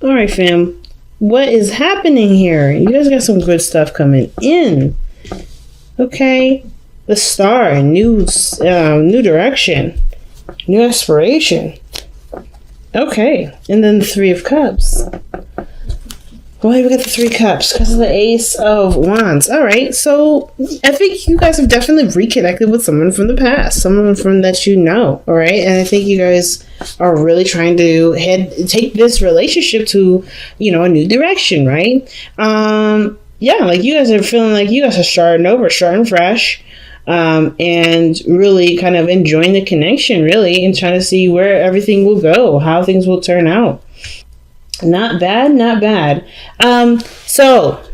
All right, fam. What is happening here? You guys got some good stuff coming in. Okay. The Star, new direction, new aspiration. Okay. And then the Three of Cups. Why we got the Three Cups? Because of the Ace of Wands. All right. So I think you guys have definitely reconnected with someone from the past, someone from that you know. All right. And I think you guys are really trying to take this relationship to, a new direction, right? Yeah, like you guys are feeling like you guys are starting fresh. And really kind of enjoying the connection, really, and trying to see where everything will go, how things will turn out. Not bad, not bad. So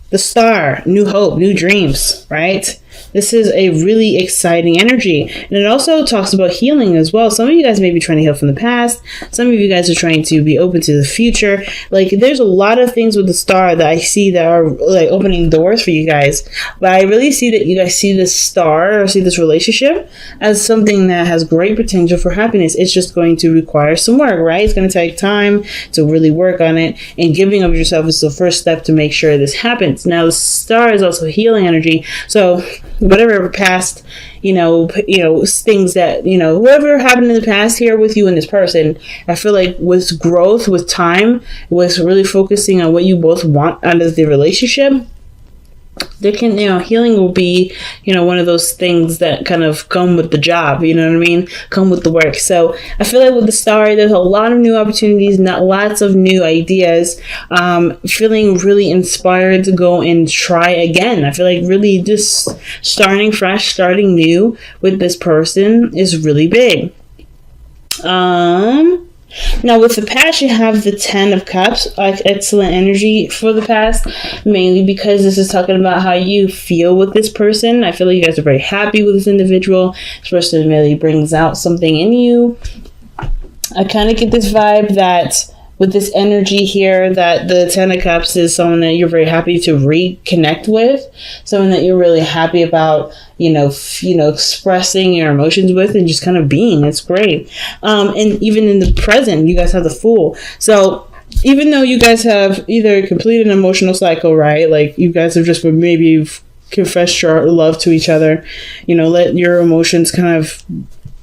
the Star, new hope, new dreams, right? This is a really exciting energy. And it also talks about healing as well. Some of you guys may be trying to heal from the past. Some of you guys are trying to be open to the future. Like, there's a lot of things with the Star that I see that are like opening doors for you guys. But I really see that you guys see this Star or see this relationship as something that has great potential for happiness. It's just going to require some work, right? It's going to take time to really work on it. And giving of yourself is the first step to make sure this happens. Now, the Star is also healing energy. So whatever past, things that, whatever happened in the past here with you and this person, I feel like with growth, with time, with really focusing on what you both want out of the relationship, there can, healing will be, one of those things that kind of come with the job, you know what I mean? Come with the work. So I feel like with the Star, there's a lot of new opportunities, not lots of new ideas, feeling really inspired to go and try again. I feel like really just starting fresh, starting new with this person is really big. Now, with the past, you have the Ten of Cups, like excellent energy for the past, mainly because this is talking about how you feel with this person. I feel like you guys are very happy with this individual. This person really brings out something in you. I kind of get this vibe that with this energy here, that the Ten of Cups is someone that you're very happy to reconnect with, someone that you're really happy about, expressing your emotions with and just kind of being. It's great. And even in the present, you guys have the Fool. So even though you guys have either completed an emotional cycle, right? Like you guys have just maybe confessed your love to each other, let your emotions kind of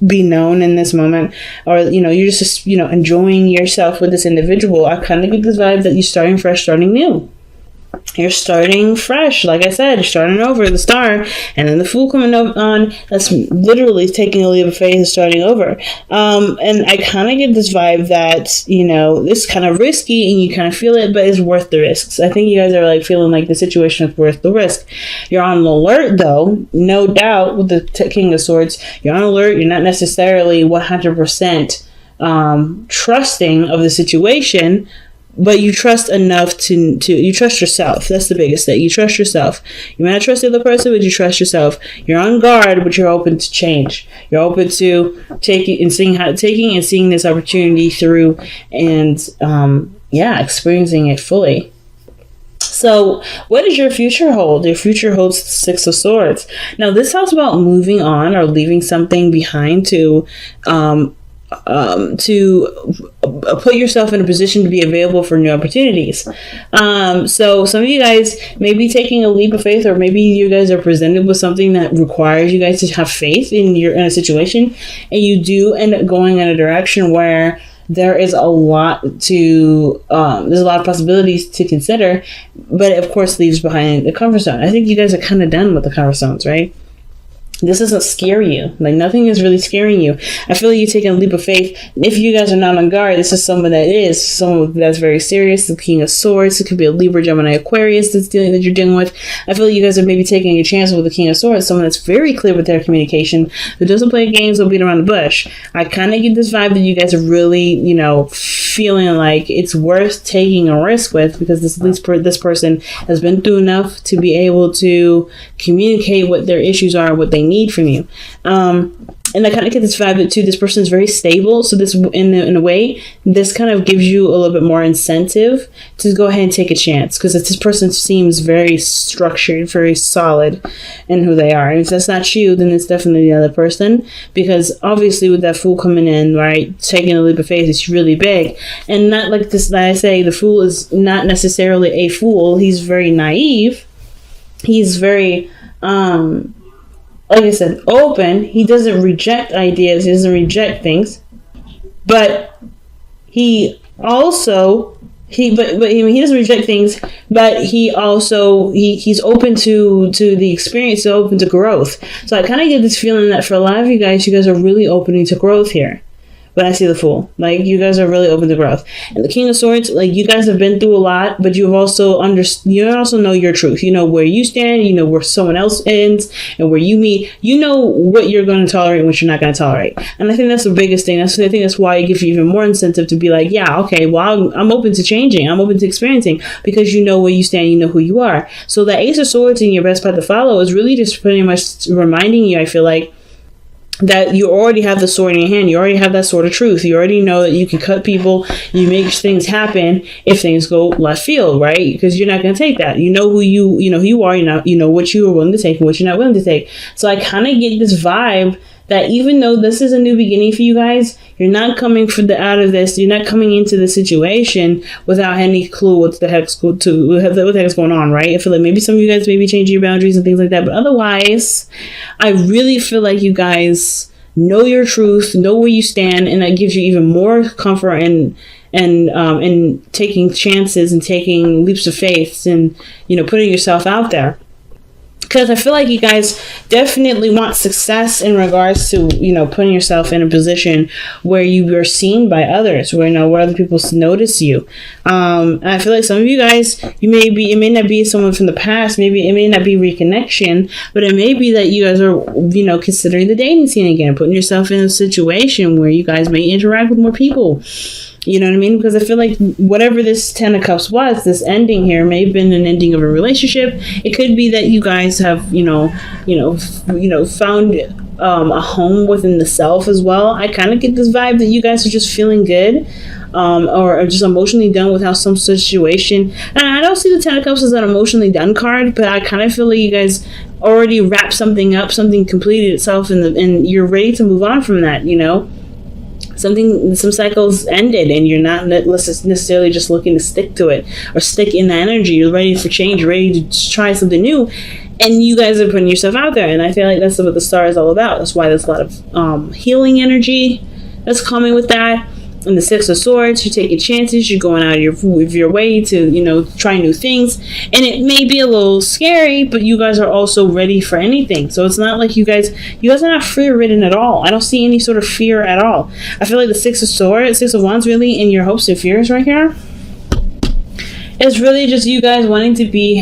be known in this moment, or you're just enjoying yourself with this individual. I kind of get this vibe that you're starting fresh, starting new. You're starting fresh, like I said, you're starting over, the Star, and then the Fool coming up on. That's literally taking a leap of faith and starting over. And I kind of get this vibe that this is kind of risky, and you kind of feel it, but it's worth the risks. I think you guys are like feeling like the situation is worth the risk. You're on alert, though, no doubt. With the King of Swords, you're on alert. You're not necessarily 100% trusting of the situation. But you trust enough to you trust yourself. That's the biggest thing. You trust yourself. You may not trust the other person, but you trust yourself. You're on guard, but you're open to change. You're open to taking and seeing this opportunity through, and experiencing it fully. So what does your future hold? Your future holds the Six of Swords. Now, this talks about moving on or leaving something behind to put yourself in a position to be available for new opportunities. So some of you guys may be taking a leap of faith, or maybe you guys are presented with something that requires you guys to have faith in a situation, and you do end up going in a direction where there is a lot to there's a lot of possibilities to consider, but it of course leaves behind the comfort zone. I think you guys are kind of done with the comfort zones, right? This doesn't scare you. Like, nothing is really scaring you. I feel like you're taking a leap of faith. If you guys are not on guard, this is someone that's very serious. The King of Swords. It could be a Libra, Gemini, Aquarius that you're dealing with. I feel like you guys are maybe taking a chance with the King of Swords, someone that's very clear with their communication, who doesn't play games or beat around the bush. I kind of get this vibe that you guys are really, feeling like it's worth taking a risk with, because this person has been through enough to be able to communicate what their issues are, what they need from you. And I kind of get this vibe that too, this person is very stable. So this, in a way, this kind of gives you a little bit more incentive to go ahead and take a chance, because this person seems very structured, very solid in who they are. And if that's not you, then it's definitely the other person, because obviously with that Fool coming in, right, taking a leap of faith, it's really big. And not like this, like I say, the Fool is not necessarily a fool. He's very naive. He's very, like I said, open. He doesn't reject ideas. He doesn't reject things. But he also, he doesn't reject things, but he also, he's open to the experience, so open to growth. So I kind of get this feeling that for a lot of you guys are really opening to growth here. But I see the Fool. Like, you guys are really open to growth. And the King of Swords, like, you guys have been through a lot, but you also know your truth. You know where you stand, you know where someone else ends, and where you meet. You know what you're going to tolerate and what you're not going to tolerate. And I think that's the biggest thing. I think that's why it gives you even more incentive to be like, yeah, okay, well, I'm open to changing. I'm open to experiencing, because you know where you stand, you know who you are. So the Ace of Swords in your best path to follow is really just pretty much reminding you, I feel like, that you already have the sword in your hand. You already have that sword of truth. You already know that you can cut people. You make things happen if things go left field, right? Because you're not going to take that. You know who you are. You know what you are willing to take and what you're not willing to take. So I kind of get this vibe that even though this is a new beginning for you guys, you're not coming out of this. You're not coming into the situation without any clue what the heck's going on, right? I feel like maybe some of you guys may be changing your boundaries and things like that, but otherwise, I really feel like you guys know your truth, know where you stand, and that gives you even more comfort and taking chances and taking leaps of faith and putting yourself out there. Because I feel like you guys definitely want success in regards to, putting yourself in a position where you are seen by others, where other people notice you. And I feel like some of you guys, it may not be someone from the past, maybe it may not be reconnection, but it may be that you guys are, considering the dating scene again, putting yourself in a situation where you guys may interact with more people. You know what I mean? Because I feel like whatever this Ten of Cups was, this ending here may have been an ending of a relationship. It could be that you guys have, found a home within the self as well. I kind of get this vibe that you guys are just feeling good, or are just emotionally done with how some situation. And I don't see the Ten of Cups as an emotionally done card, but I kind of feel like you guys already wrapped something up, something completed itself, and you're ready to move on from that. Some cycles ended, and you're not necessarily just looking to stick to it or stick in the energy. You're ready for change, you're ready to try something new, and you guys are putting yourself out there. And I feel like that's what the star is all about. That's why there's a lot of healing energy that's coming with that. And the Six of Swords, you're taking chances, you're going out of your way to, try new things. And it may be a little scary, but you guys are also ready for anything. So it's not like you guys are not fear-ridden at all. I don't see any sort of fear at all. I feel like the Six of Wands really in your hopes and fears right here. It's really just you guys wanting to be,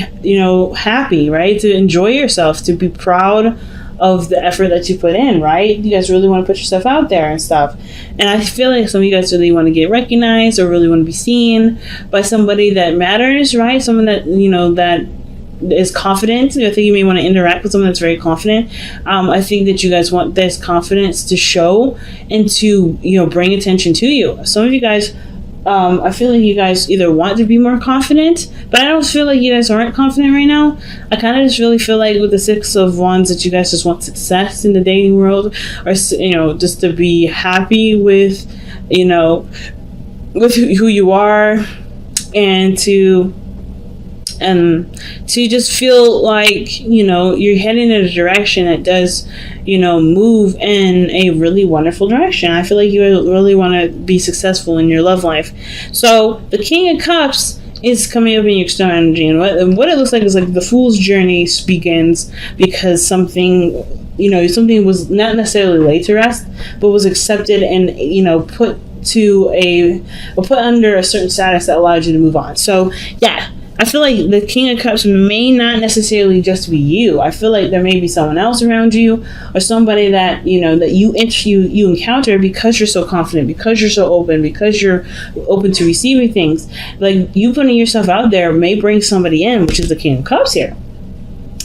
happy, right? To enjoy yourself, to be proud of the effort that you put in, right? You guys really want to put yourself out there and stuff. And I feel like some of you guys really want to get recognized or really want to be seen by somebody that matters, right? Someone that, that is confident. I think you may want to interact with someone that's very confident. I think that you guys want this confidence to show and to, bring attention to you. Some of you guys, I feel like you guys either want to be more confident, but I don't feel like you guys aren't confident right now. I kind of just really feel like with the Six of Wands that you guys just want success in the dating world, or just to be happy with with who you are, and to just feel like you're heading in a direction that does move in a really wonderful direction. I feel like you really want to be successful in your love life. So the King of Cups is coming up in your external energy, and what it looks like is like the Fool's journey begins because something was not necessarily laid to rest, but was accepted and put under a certain status that allowed you to move on. So yeah, I feel like the King of Cups may not necessarily just be you. I feel like there may be someone else around you, or somebody that that you encounter because you're so confident, because you're so open, because you're open to receiving things. Like, you putting yourself out there may bring somebody in, which is the King of Cups here.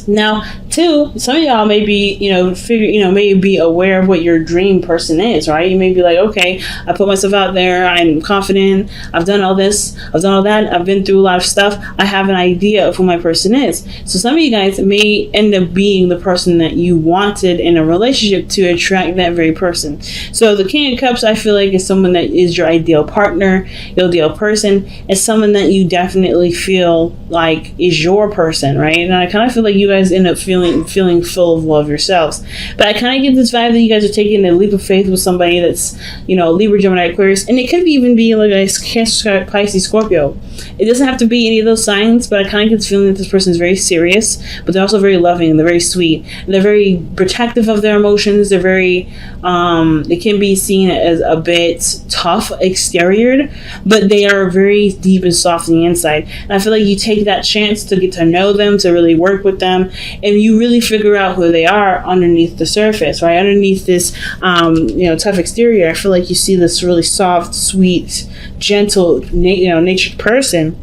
Now, two, some of y'all may be, may be aware of what your dream person is, right? You may be like, okay, I put myself out there. I'm confident. I've done all this. I've done all that. I've been through a lot of stuff. I have an idea of who my person is. So some of you guys may end up being the person that you wanted in a relationship to attract that very person. So the King of Cups, I feel like, is someone that is your ideal partner, your ideal person. It's someone that you definitely feel like is your person, right? And I kind of feel like you guys end up feeling full of love yourselves. But I kind of get this vibe that you guys are taking a leap of faith with somebody that's, Libra, Gemini, Aquarius, and it could even be like a Cancer, Pisces, Scorpio. It doesn't have to be any of those signs, but I kind of get this feeling that this person is very serious, but they're also very loving and they're very sweet. And they're very protective of their emotions. They're very, it can be seen as a bit tough exterior, but they are very deep and soft on the inside. And I feel like you take that chance to get to know them, to really work with them, and you really figure out who they are underneath the surface, right? Underneath this, tough exterior, I feel like you see this really soft, sweet, gentle, natured person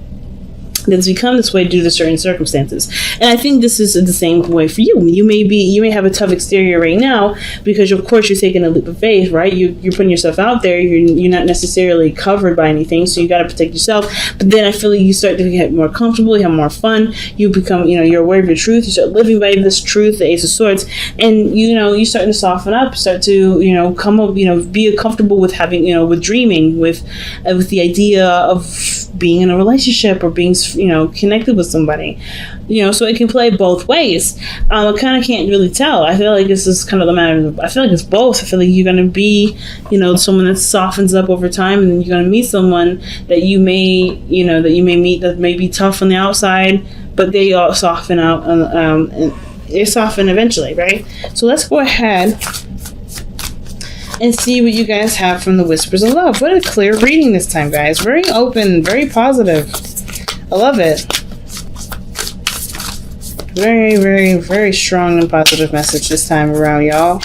that's become this way due to certain circumstances. And I think this is the same way for you. You may have a tough exterior right now because of course you're taking a leap of faith, right? You're putting yourself out there. You're not necessarily covered by anything, so you got to protect yourself. But then I feel like you start to get more comfortable, you have more fun, you become, you're aware of your truth, you start living by this truth, the Ace of Swords, and you start to soften up, start to come up, be comfortable with having, with dreaming, with the idea of being in a relationship or being connected with somebody, so it can play both ways. I kind of can't really tell. I feel like this is kind of the matter. I feel like it's both. I feel like you're going to be, someone that softens up over time, and then you're going to meet someone that you may meet that may be tough on the outside, but they all soften out, and they soften eventually, right? So let's go ahead and see what you guys have from the Whispers of Love. What a clear reading this time, guys. Very open, very positive. I love it. Very, very, very strong and positive message this time around, y'all.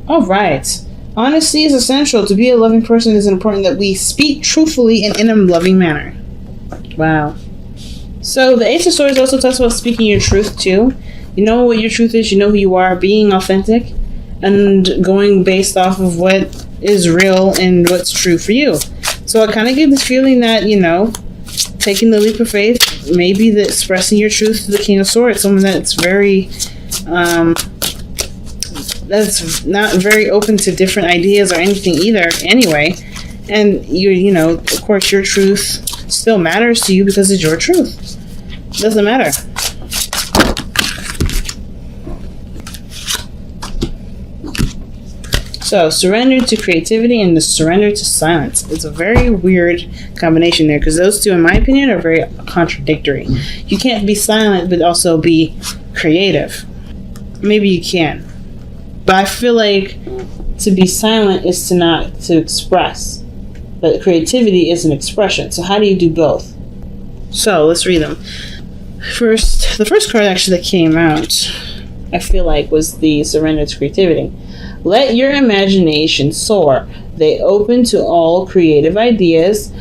All right. Honesty is essential. To be a loving person, it is important that we speak truthfully and in a loving manner. Wow. So the Ace of Swords also talks about speaking your truth, too. You know what your truth is, you know who you are, being authentic, and going based off of what is real and what's true for you. So I kind of get this feeling that, taking the leap of faith, maybe the expressing your truth to the King of Swords, someone that's very, that's not very open to different ideas or anything either, anyway. And of course, your truth still matters to you because it's your truth. It doesn't matter. So, surrender to creativity and the surrender to silence. It's a very weird combination there because those two, in my opinion, are very contradictory. You can't be silent but also be creative. Maybe you can. But I feel like to be silent is to express. But creativity is an expression. So how do you do both? So, let's read them. The first card actually that came out, I feel like, was the surrender to creativity. Let your imagination soar. They open to all creative ideas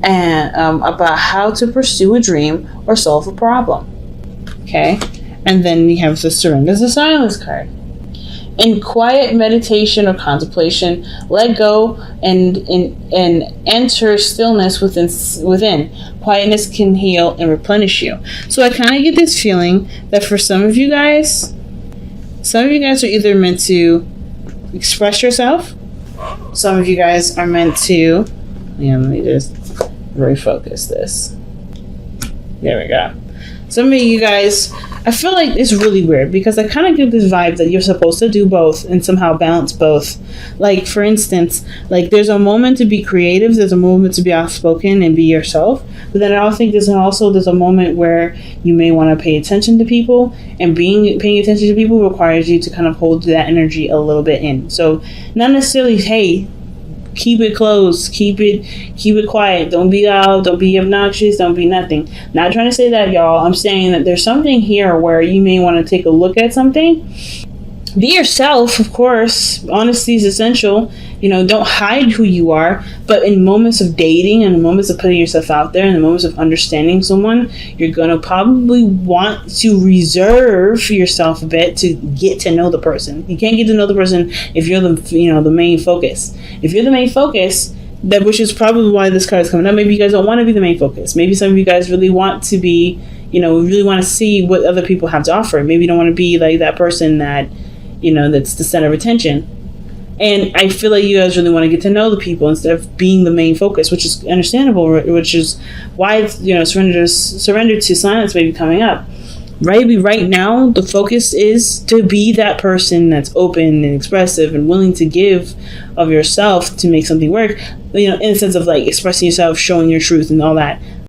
and about how to pursue a dream or solve a problem. Okay? And then you have the surrender to silence card. In quiet meditation or contemplation, let go and enter stillness within. Quietness can heal and replenish you. So I kind of get this feeling that for some of you guys are either meant to express yourself. Some of you guys are meant to, let me just refocus this. There we go. Some of you guys, I feel like it's really weird because I kind of get this vibe that you're supposed to do both and somehow balance both. Like, for instance, like there's a moment to be creative, there's a moment to be outspoken and be yourself, but then I think there's a moment where you may want to pay attention to people, and paying attention to people requires you to kind of hold that energy a little bit in. So not necessarily, hey, keep it closed, keep it quiet, don't be loud, don't be obnoxious, don't be nothing. Not trying to say that, y'all. I'm saying that there's something here where you may want to take a look at something Be yourself, of course. Honesty is essential. Don't hide who you are. But in moments of dating and in moments of putting yourself out there and in moments of understanding someone, you're going to probably want to reserve yourself a bit to get to know the person. You can't get to know the person if you're the main focus. If you're the main focus, which is probably why this card is coming up. Maybe you guys don't want to be the main focus. Maybe some of you guys really want to be, really want to see what other people have to offer. Maybe you don't want to be like that person that, that's the center of attention. And I feel like you guys really want to get to know the people instead of being the main focus, which is understandable, which is why, surrender to silence may be coming up. Right now, the focus is to be that person that's open and expressive and willing to give of yourself to make something work, in the sense of like expressing yourself, showing your truth and all that.